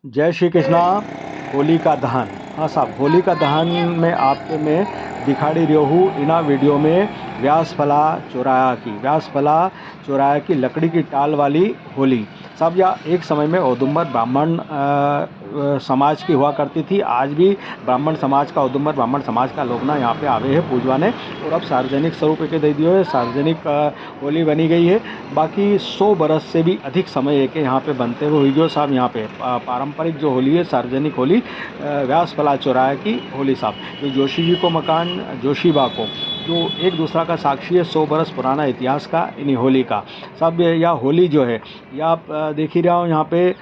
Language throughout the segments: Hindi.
जय श्री कृष्णा। होली का दहन। हाँ साहब, होली का दहन में आपके में दिखाड़ी रेहू इना वीडियो में व्यास फला चौराया की लकड़ी की टाल वाली होली। सब यह एक समय में औदुंबर ब्राह्मण समाज की हुआ करती थी। आज भी ब्राह्मण समाज का, औदुंबर ब्राह्मण समाज का लोग ना यहाँ पे आवे है पूजवाने, और अब सार्वजनिक स्वरूप के दे दियो है। सार्वजनिक होली बनी गई है। बाकी 100 बरस से भी अधिक समय एक यहाँ पे बनते हुए हुई जो साहब। यहाँ पे पारंपरिक जो होली है, सार्वजनिक होली, व्यास फला चौराहे की होली साहब। जो जोशी जी को मकान, जोशीबा को, जो एक दूसरा का साक्षी है, 100 बरस पुराना इतिहास का इन्हीं होली का सब। या होली जो है, या आप देख ही रहा हो यहाँ पे,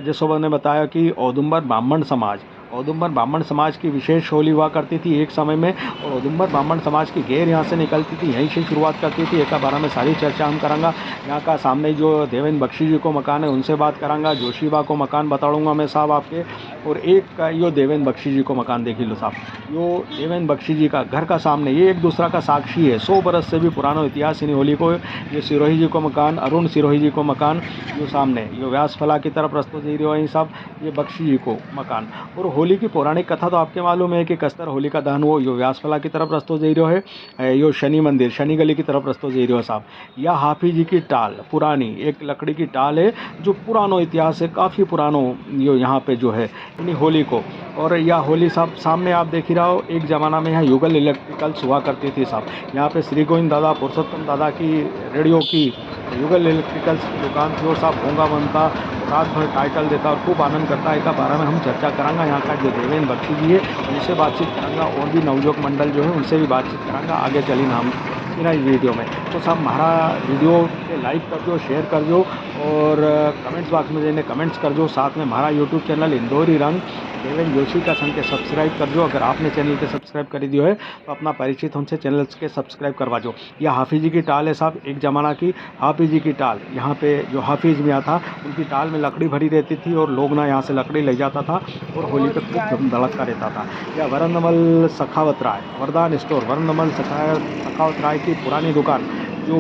जैसो मैंने बताया कि औदुंबर ब्राह्मण समाज की विशेष होली हुआ करती थी एक समय में। और औदुंबर ब्राह्मण समाज की गैर यहाँ से निकलती थी, यहीं से शुरुआत करती थी। एक बारह में सारी चर्चा हम करांगा। यहाँ का सामने जो देवेंद्र बख्शी जी को मकान है उनसे बात करांगा। जोशीबा को मकान बताऊँगा मैं साहब आपके। और एक यो देवेंद्र बख्शी जी को मकान देख लो साहब। यो देवेंद्र बख्शी जी का घर का सामने, ये एक दूसरा का साक्षी है। 100 बरस से भी पुराना इतिहास इन होली को। ये सिरोही जी को मकान, अरुण सिरोही जी को मकान, यो सामने यो व्यास फला की तरफ रस्तो दे रहे हो साहब। ये बख्शी जी को मकान। और होली की पौराणिक कथा तो आपके मालूम है कि कस्तर होली का दहन हो, यो व्यास फला की तरफ रस्तो दे रहे है। यो शनि मंदिर, शनि गली की तरफ रस्तो दे रहे हो साहब। या हाफिज जी की टाल, पुरानी एक लकड़ी की टाल है, जो पुरानो इतिहास है, काफ़ी पुरानो यो यहाँ पे जो है इन्हीं होली को। और यह होली साहब सामने आप देख ही रहा हो, एक ज़माना में यहाँ युगल इलेक्ट्रिकल्स हुआ करती थी साहब। यहाँ पे श्री गोविंद दादा, पुरुषोत्तम दादा की रेडियो की, युगल इलेक्ट्रिकल्स की दुकान थी। और साहब भोंगा बनता, रात भर टाइटल देता और खूब आनंद करता है। एक बारे में हम चर्चा करांगा। यहाँ का जो देवेंद्र बख्शी जी है उनसे बातचीत करांगा, और भी नवयुवक मंडल जो है उनसे भी बातचीत करांगा। आगे चली ना हम इस वीडियो में। तो साहब हमारा वीडियो के लाइक कर दो, शेयर कर दो, और कमेंट्स बॉक्स में जाने कमेंट्स कर दो। साथ में हमारा यूट्यूब चैनल इंदौरी रंग देवेंद्र जोशी का संग के सब्सक्राइब कर दो। अगर आपने चैनल के सब्सक्राइब कर दियो है तो अपना परिचित हमसे चैनल के सब्सक्राइब करवा दो। यह हाफिज जी की टाल है साहब, एक ज़माना की हाफिज जी की टाल। यहाँ पे जो हाफिज मियाँ था उनकी टाल में लकड़ी भरी रहती थी, और लोग ना यहाँ से लकड़ी ले जाता था और होली पे खूब धूम धड़का रहता था। या वरनमल सखावत राय वरदान स्टोर, वरनमल सखावत राय की पुरानी दुकान, जो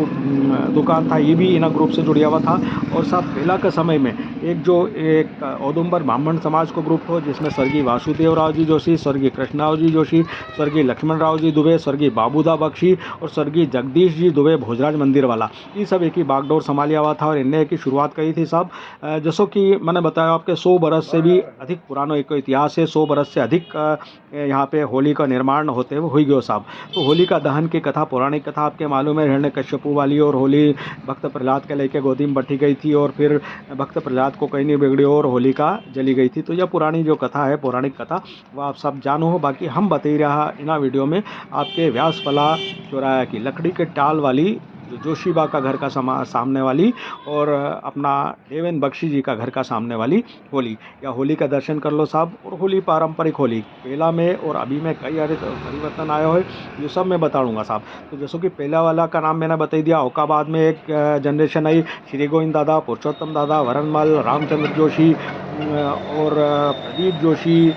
दुकान था, ये भी इना ग्रुप से जुड़ा हुआ था। और साहब पहला के समय में एक औदुंबर ब्राह्मण समाज को ग्रुप हो, जिसमें स्वर्गीय वासुदेव राव जी जोशी, स्वर्गीय कृष्णराव जी जोशी, स्वर्गीय लक्ष्मण राव जी दुबे, स्वर्गीय बाबूदा बख्शी और स्वर्गीय जगदीश जी दुबे भोजराज मंदिर वाला, ये सब एक ही बागडोर संभालिया हुआ था। और इनने की शुरुआत करी थी साहब। जैसो कि मैंने बताया आपके, 100 बरस से भी अधिक पुराना एक इतिहास है। 100 बरस से अधिक यहाँ पे होली का निर्माण होते हुए हुई गयो साहब। तो होली का दहन की कथा, पौराणिक कथा आपके मालूम है, हिरण्यकश्यपु वाली। और होली भक्त प्रहलाद के लेके गोदी में बटी गई थी, और फिर भक्त प्रहलाद को कहीं नहीं बिगड़ी और होलिका जली गई थी। तो यह पुरानी जो कथा है, पौराणिक कथा, वह आप सब जानो हो। बाकी हम बता रहा इन वीडियो में आपके व्यास फला चौराया की लकड़ी के टाल वाली, जो जोशीबा का घर का सामने वाली, और अपना देवेंद्र बख्शी जी का घर का सामने वाली होली। या होली का दर्शन कर लो साहब। और होली पारंपरिक होली पहला में और अभी में कई सारे परिवर्तन आया है, ये सब मैं बताऊंगा साहब। तो जैसो कि पहला वाला का नाम मैंने बता दिया, औकाबाद में एक जनरेशन आई, श्री गोविंद दादा, पुरुषोत्तम दादा, वरनमल, रामचंद्र जोशी, और प्रदीप जोशी,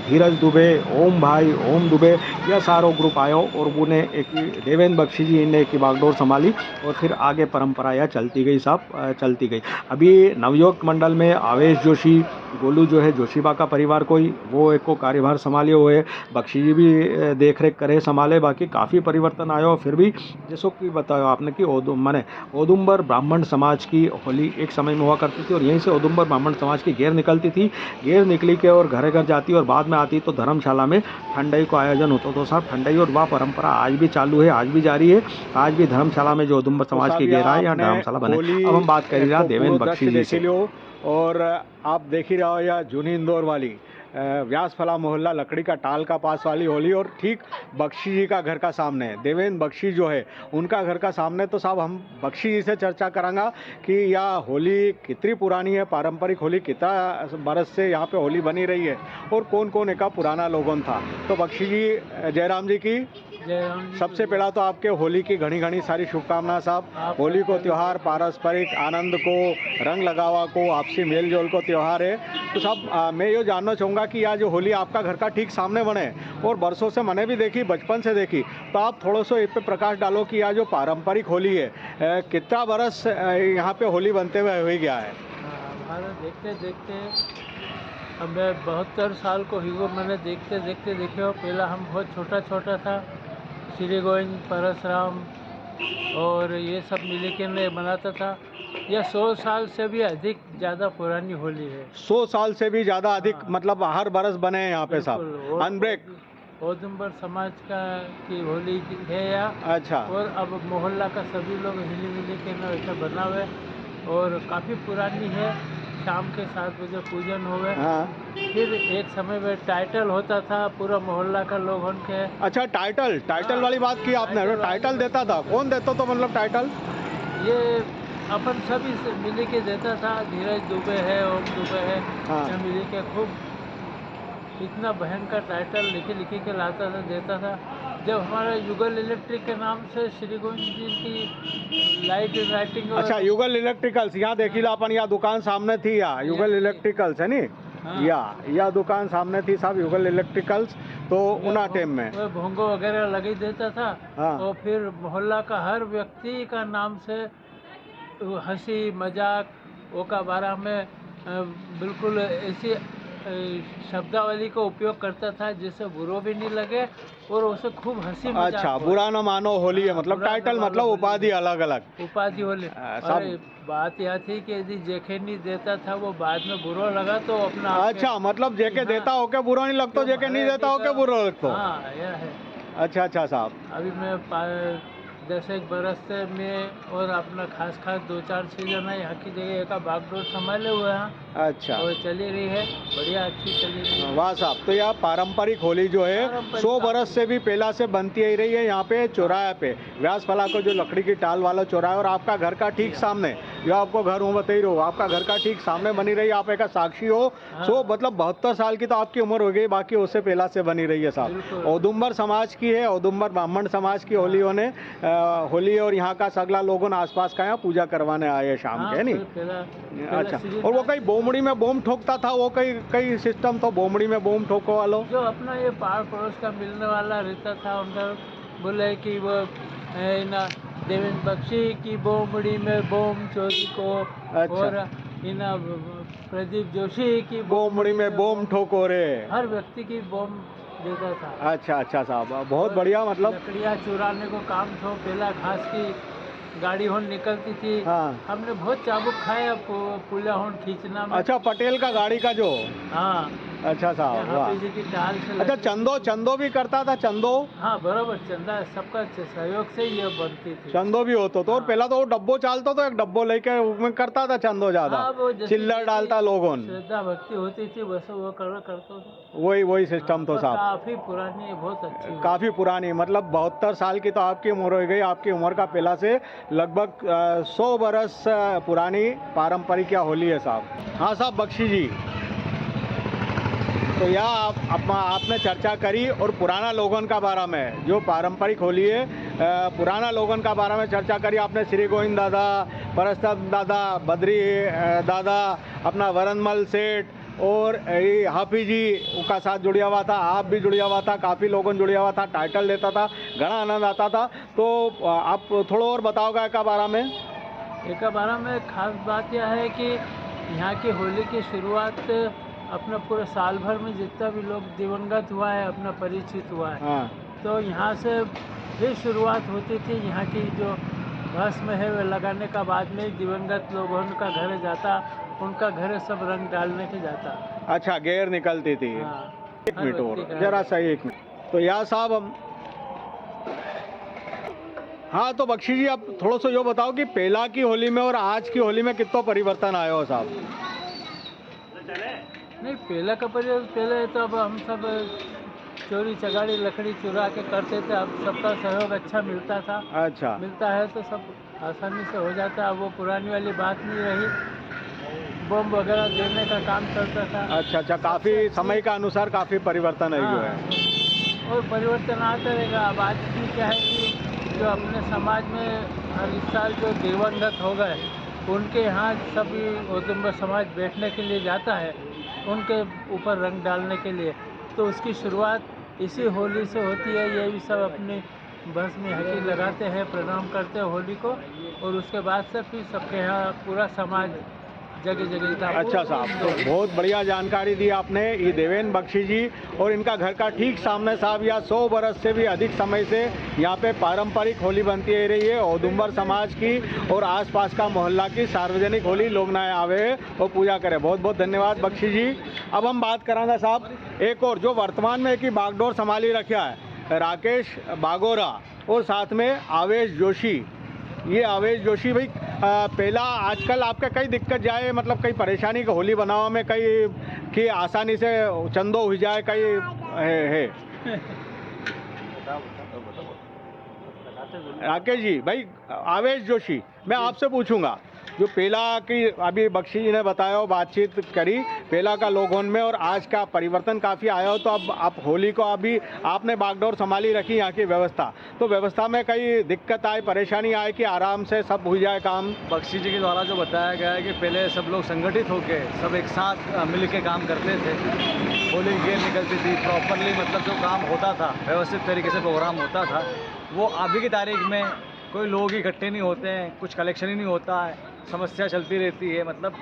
धीरज दुबे, ओम भाई, ओम दुबे, यह सारो ग्रुप आयो। और उन्हें एक ही देवेंद्र बख्शी जी ने एक ही बागडोर संभाली। और फिर आगे परंपरा यह चलती गई साहब, चलती गई। अभी नवयुवक मंडल में आवेश जोशी, गोलू जो है जोशीबा का परिवार कोई, वो एक को कार्यभार संभाले हुए है। बख्शी जी भी देख रेख करे संभाले। बाकी काफ़ी परिवर्तन आयो। फिर भी जैसो कि बताया आपने कि औदुंबर ब्राह्मण समाज की होली एक समय में हुआ करती थी, और यहीं से औदुंबर ब्राह्मण समाज की गैर निकलती थी। गैर निकली के और घर घर जाती, और बाद में आती तो धर्मशाला में ठंडाई को आयोजन होता। तो साहब ठंडाई और वह परंपरा आज भी चालू है, आज भी जारी है। आज भी धर्मशाला में जो औदुंबर तो समाज की साहब गैर यहाँ आए, यहाँ आपने धर्मशाला बने। होली अब हम बात कर रहा को पूरा देवेंद्र बख्शी दृश्य जी देखी से। लो। और आप देख ही रहा हो या जूनी इंदौर वाली व्यास फला मोहल्ला लकड़ी का टाल का पास वाली होली। और ठीक बख्शी जी का घर का सामने, देवेंद्र बख्शी जो है उनका घर का सामने। तो साहब हम बख्शी जी से चर्चा करांगा कि यह होली कितनी पुरानी है, पारंपरिक होली कितना बरस से यहाँ पे होली बनी रही है, और कौन कौन एक पुराना लोगन था। तो बख्शी जी, जयराम जी की सबसे पहला तो आपके होली की घनी घनी सारी शुभकामनाएं साहब। होली को त्यौहार पारस्परिक आनंद को, रंग लगावा को, आपसी मेल जोल को त्यौहार है। तो साहब मैं ये जानना चाहूँगा कि यह जो होली आपका घर का ठीक सामने बने, और बरसों से मैंने भी देखी, बचपन से देखी, तो आप थोड़ा सा इस पे प्रकाश डालो कि यह जो पारंपरिक होली है, कितना बरस यहाँ पे होली बनते हुए हो गया है। हमारे देखते देखते अब मैं 72 साल को ही वो मैंने देखते देखते देखे हो। पहला हम बहुत छोटा छोटा था, श्री गोविंद परशुराम और ये सब मिल के मैं बनाता था। यह 100 साल से भी अधिक ज़्यादा पुरानी होली है। 100 साल से भी ज़्यादा अधिक, हाँ। मतलब हर बरस बने हैं यहाँ पे बिल्कुल। साहब, और अनब्रेक। औदुंबर समाज का की होली है या अच्छा। और अब मोहल्ला का सभी लोग हिली मिली के ना ऐसा बना हुआ है और काफ़ी पुरानी है। शाम के 7 बजे पूजन हुए। हाँ। फिर एक समय में टाइटल होता था, पूरा मोहल्ला का लोग उनके। अच्छा, टाइटल हाँ, वाली बात की आपने, टाइटल टाइटल वाली देता था, कौन देता तो मतलब टाइटल? ये अपन सभी से मिल के देता था। धीरज दुबे है, ओम दुबे है, हाँ। सब मिल के खूब इतना भयंकर टाइटल लिखे के लाता था, देता था। जब हमारा युगल इलेक्ट्रिक के नाम से श्री गोविंद जी की लाइट राइटिंग। अच्छा, युगल इलेक्ट्रिकल्स, यहाँ देखी ला अपन, यहाँ दुकान सामने थी, यहाँ युगल इलेक्ट्रिकल्स है नी। हाँ। या दुकान सामने थी साहब, युगल इलेक्ट्रिकल्स, तो उना टाइम में वो भोंगो वगैरह लगी देता था। हाँ। और फिर मोहल्ला का हर व्यक्ति का नाम से हंसी मजाक वो का बारे में बिल्कुल ऐसी शब्दावली का उपयोग करता था जिससे बुरा भी नहीं लगे और उसे खूब हंसी मजाक अच्छा, हो। बुरा न मानो होली है, हाँ, मतलब बुरा न टाइटल मानो मतलब होली उपाधि है। अलग अलग। उपाधि होली। सब। अरे बात यह थी कि यदि जेके नहीं देता था वो बाद में बुरा लगा तो अपना आपके- अच्छा, मतलब जेके हाँ, देता हो के बुरा नहीं लगता, तो जेके नहीं भले देता हो के बुरा लगता। हाँ, यह है। अच्छा साहब। अभी मैं 10 एक बरस से मैं और अपना खास 2-4 सीजन है यहाँ की जगह का बागडोर संभाले हुए हैं अच्छा। और चली रही है, बढ़िया अच्छी चली रही है। वाह साहब, तो यह पारंपरिक होली जो है पारंपरिक 100 बरस से भी पहला से बनती ही रही है यहाँ पे चौराहे पे, व्यास फला को जो लकड़ी की टाल वाला चौराहा, और आपका घर का ठीक सामने, जो आपको घर हूँ बता ही रहो, आपका घर का ठीक सामने बनी रही, आप एक साक्षी हो। हाँ। 100 मतलब 72 साल की तो आपकी उम्र हो गई, बाकी उससे पहला से बनी रही है साहब। बिल्कुल। औदुंबर समाज की है, औदुंबर ब्राह्मण समाज की होली होने होली, और यहाँ का सगला लोगों ने आसपास का यहाँ पूजा करवाने आए हैं शाम हाँ, के, है नी? पहला अच्छा, सीजन और वो था। कहीं बोमड़ी में बोम ठोकता था, वो कई सिस्टम तो बोमड़ी में बोम ठोको वालो। जो अपना ये पाड़ पड़ोस का मिलने वाला रहता था उनका बोले कि वो ना देवेंद्र बख्शी की बोमड़ी में बोम चोरी को। अच्छा। और इना प्रदीप जोशी की बोमड़ी में बोम ठोको रे। हर व्यक्ति की बम देता था। अच्छा साहब, बहुत और बढ़िया, मतलब लकड़ियाँ चुराने को काम था। पहला घास की गाड़ी होन निकलती थी। हाँ। हमने बहुत चाबुक खाया पुलिया होन खींचना में। अच्छा, पटेल का गाड़ी का जो। हाँ, अच्छा साहब, वाह। हाफिज जी की टाल से अच्छा, लकड़ी- चंदो भी करता था, चंदो हाँ, बराबर, चंदा सबका सहयोग से ही ये बनती थी। चंदो भी होता तो, और हाँ। पहला तो वो डब्बो चालता तो, एक डब्बो लेके उसमें करता था चंदो ज्यादा। हाँ, वो जैसी चिल्लर डालता लोगों, श्रद्धा भक्ति होती थी बस वो करता था। वही सिस्टम तो पर साहब। काफी पुरानी है, बहुत अच्छी है। काफ़ी पुरानी, मतलब 72 साल की तो आपकी उम्र हो गई, आपकी उम्र का पहला से लगभग 100 बरस पुरानी पारंपरिक या होली है साहब। हाँ साहब, बख्शी जी, तो यह आपने चर्चा करी और पुराना लोगन का बारे में, जो पारंपरिक होली है, पुराना लोगन का बारे में चर्चा करी आपने। श्री गोविंद दादा, परस्ताद दादा, बद्री दादा, अपना वरनमल सेठ और ये हाफी जी का साथ जुड़िया हुआ था, आप भी जुड़िया हुआ था, काफ़ी लोगों जुड़िया हुआ था, टाइटल देता था, घना आनंद आता था। तो आप थोड़ा और बताओगे इसका बारे में? एक बारे में खास बात यह है कि यहाँ की होली की शुरुआत अपना पूरे साल भर में जितना भी लोग दिवंगत हुआ है, अपना परिचित हुआ है, हाँ। तो यहाँ से फिर शुरुआत होती थी। यहाँ की जो भस्म है वह लगाने का बाद में दिवंगत लोगों का घर जाता, उनका घर सब रंग डालने के जाता। अच्छा, गैर निकलती थी। हाँ, एक हर मिनट व्यक्ति और, का- जरा सा 1 मिनट। तो या साहब हम, हाँ तो बख्शी जी, आप थोड़ा सा यो बताओ कि पहला की होली में और आज की होली में कितना परिवर्तन आया हो साहब? नहीं, पहले का पहले तो अब हम सब चोरी चगाड़ी लकड़ी चुरा के करते थे, अब सबका सहयोग अच्छा मिलता था। अच्छा। मिलता है तो सब आसानी से हो जाता है। अब वो पुरानी वाली बात नहीं रही, बम वगैरह देने का काम चलता था। अच्छा, काफ़ी समय का अनुसार काफ़ी परिवर्तन है जो है। हाँ, और परिवर्तन आता रहेगा। अब आज भी क्या है कि जो अपने समाज में हर इस साल जो दिवंगत हो गए उनके यहाँ सभी औदुंबर समाज बैठने के लिए जाता है, उनके ऊपर रंग डालने के लिए। तो उसकी शुरुआत इसी होली से होती है। ये भी सब अपने बस में हकी लगाते हैं, प्रणाम करते हैं होली को, और उसके बाद से फिर सबके यहाँ पूरा समाज जगह जगह था। अच्छा साहब, तो बहुत बढ़िया जानकारी दी आपने। ये देवेंद्र बख्शी जी और इनका घर का ठीक सामने साहब या 100 बरस से भी अधिक समय से यहाँ पे पारंपरिक होली बनती है रही है। औदुंबर समाज की और आसपास का मोहल्ला की सार्वजनिक होली लोग ना आवे और पूजा करें। बहुत बहुत धन्यवाद बख्शी जी। अब हम बात करांगा साहब एक और जो वर्तमान में एक ही बागडोर संभाली रखा है, राकेश बागोरा और साथ में आवेश जोशी। ये आवेश जोशी भाई पहला आजकल आपका कई दिक्कत जाए, मतलब कई परेशानी का होली बनावा में कई कि आसानी से चंदो हो जाए कई है। राकेश जी भाई, आवेश जोशी, मैं आपसे पूछूंगा जो पहला की अभी बख्शी जी ने बताया और बातचीत करी, पहला का लोगों में और आज का परिवर्तन काफ़ी आया हो, तो अब आप होली को अभी आपने बागडोर संभाली रखी यहाँ की व्यवस्था, तो व्यवस्था में कई दिक्कत आए, परेशानी आए कि आराम से सब हो जाए काम? बख्शी जी के द्वारा जो बताया गया है कि पहले सब लोग संगठित होकर सब एक साथ मिल के काम करते थे, होली गेम निकलती थी प्रॉपरली, मतलब जो काम होता था व्यवस्थित तरीके से प्रोग्राम होता था, वो अभी की तारीख में कोई लोग इकट्ठे नहीं होते हैं, कुछ कलेक्शन ही नहीं होता है, समस्या चलती रहती है। मतलब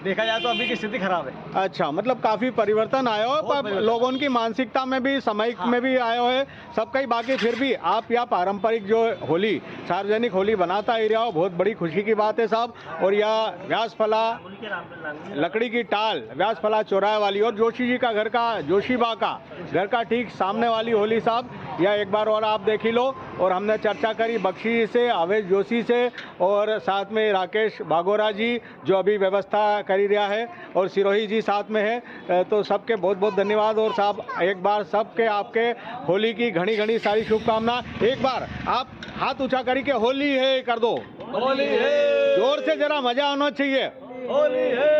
देखा जाए तो अभी की स्थिति खराब है। अच्छा, मतलब काफ़ी परिवर्तन आया हो, पर लोगों की मानसिकता में भी सामयिक में भी आया है सब कहीं। बाकी फिर भी आप यह पारंपरिक जो होली सार्वजनिक होली बनाता ही रहा हो, बहुत बड़ी खुशी की बात है साहब। और यह व्यासफला लकड़ी की टाल व्यासफला चौराहे वाली और जोशी जी का घर का जोशीबा का घर का ठीक सामने वाली होली साहब, यह एक बार और आप देख ही लो। और हमने चर्चा करी बख्शी जी से, आवेश जोशी से और साथ में राकेश बागोरा जी जो अभी व्यवस्था करी रहा है और सिरोही जी साथ में है, तो सबके बहुत बहुत धन्यवाद। और साहब एक बार सबके आपके होली की घनी घनी सारी शुभकामना। एक बार आप हाथ ऊंचा करी के होली है कर दो, होली है, जोर से जरा मजा आना चाहिए। होली है।